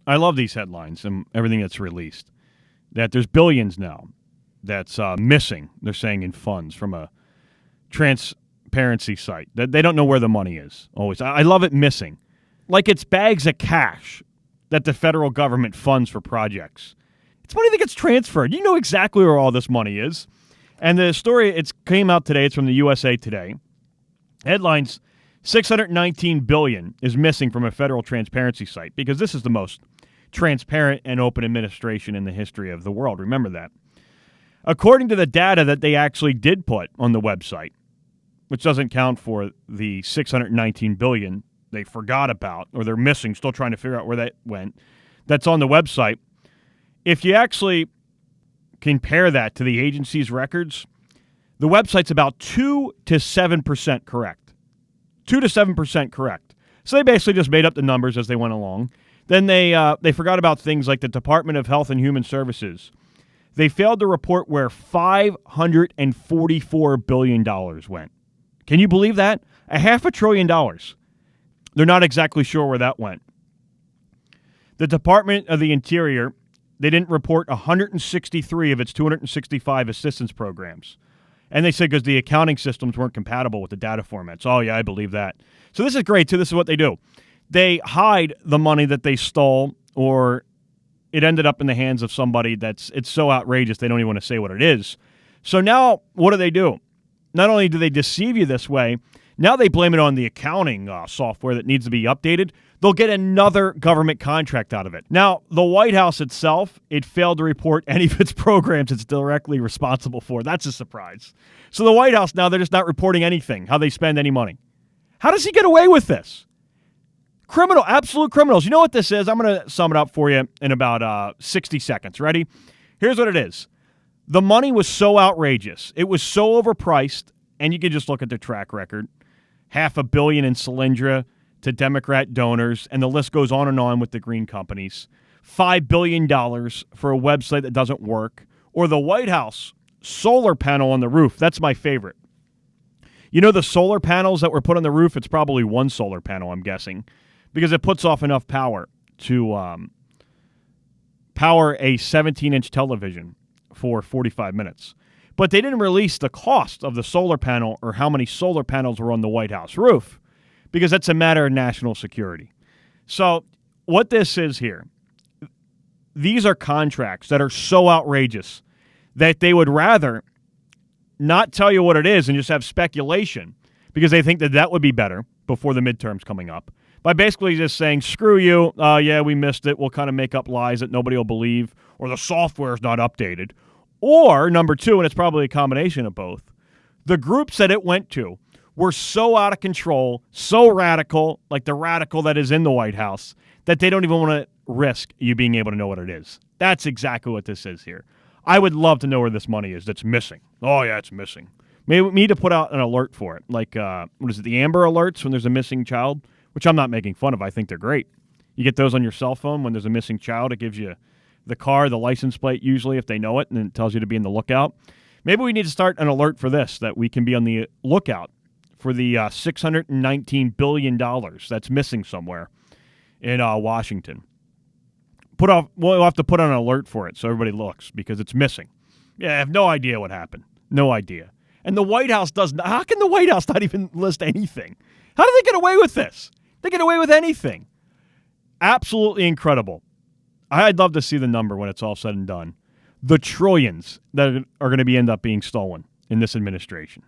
I love these headlines and everything that's released. That there's billions now that's missing, they're saying, in funds from a transparency site. That they don't know where the money is, always. I love it missing. Like it's bags of cash that the federal government funds for projects. It's money that gets transferred. You know exactly where all this money is. And the story, it came out today. It's from the USA Today. Headlines, $619 billion is missing from a federal transparency site because this is the most transparent and open administration in the history of the world. Remember that. According to the data that they actually did put on the website, which doesn't count for the $619 billion they forgot about or they're missing, still trying to figure out where that went, that's on the website. If you actually compare that to the agency's records, the website's about 2 to 7% correct. 2 to 7% correct. So they basically just made up the numbers as they went along. Then they forgot about things like the Department of Health and Human Services. They failed to report where $544 billion went. Can you believe that? $500 billion. They're not exactly sure where that went. The Department of the Interior, they didn't report 163 of its 265 assistance programs. And they said because the accounting systems weren't compatible with the data formats. Oh, yeah, I believe that. So this is great, too. This is what they do. They hide the money that they stole, or it ended up in the hands of somebody it's so outrageous they don't even want to say what it is. So now what do? Not only do they deceive you this way, now they blame it on the accounting software that needs to be updated. They'll get another government contract out of it. Now, the White House itself, it failed to report any of its programs it's directly responsible for. That's a surprise. So the White House now, they're just not reporting anything, how they spend any money. How does he get away with this? Absolute criminals. You know what this is? I'm going to sum it up for you in about 60 seconds. Ready? Here's what it is. The money was so outrageous. It was so overpriced, and you can just look at their track record. $500 million in Solyndra to Democrat donors, and the list goes on with the green companies. $5 billion for a website that doesn't work. Or the White House solar panel on the roof. That's my favorite. You know the solar panels that were put on the roof? It's probably one solar panel, I'm guessing, because it puts off enough power to power a 17-inch television for 45 minutes. But they didn't release the cost of the solar panel or how many solar panels were on the White House roof because that's a matter of national security. So what this is here, these are contracts that are so outrageous that they would rather not tell you what it is and just have speculation because they think that would be better before the midterms coming up by basically just saying, screw you, yeah, we missed it. We'll kind of make up lies that nobody will believe or the software is not updated. Or, number two, and it's probably a combination of both, the groups that it went to were so out of control, so radical, like the radical that is in the White House, that they don't even want to risk you being able to know what it is. That's exactly what this is here. I would love to know where this money is that's missing. Oh, yeah, it's missing. Maybe we need to put out an alert for it, like, what is it, the Amber Alerts when there's a missing child, which I'm not making fun of. I think they're great. You get those on your cell phone when there's a missing child. It gives you the car, the license plate, usually, if they know it, and it tells you to be on the lookout. Maybe we need to start an alert for this, that we can be on the lookout for the $619 billion that's missing somewhere in Washington. We'll have to put on an alert for it so everybody looks, because it's missing. Yeah, I have no idea what happened. No idea. And the White House how can the White House not even list anything? How do they get away with this? They get away with anything. Absolutely incredible. I'd love to see the number when it's all said and done. The trillions that are going to end up being stolen in this administration.